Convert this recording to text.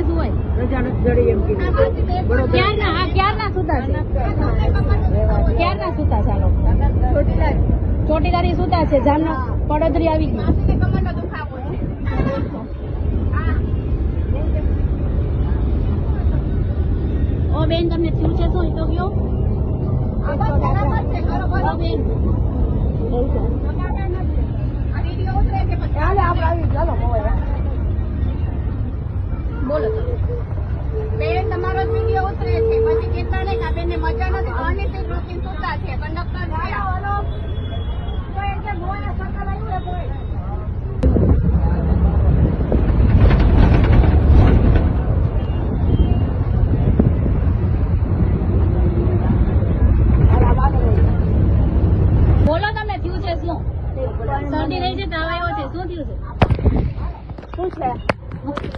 શું હોય? રજા નથી જડી એમ કીધું. ક્યારના સુતા છે? ક્યારના સુતા છે આ લોકો? ચોટીલારી સુતા છે. જામનો પડોદરી આવી ગઈ. ઓ બેન, તમને થયું છે શું? એ તો કયો. ઓ બેન, બોલો તમે. બેન તમારો વિડીયો ઉતરે છે પછી કેટલા ને બેન ને મજા નથી. ઘરની સીટ રોકીને સુતા છે કંડક્ટર બોલો તમને થયું છે શું? શરદી રહી છે, તાવ આવ્યો છે, શું થયું છે? શું છે?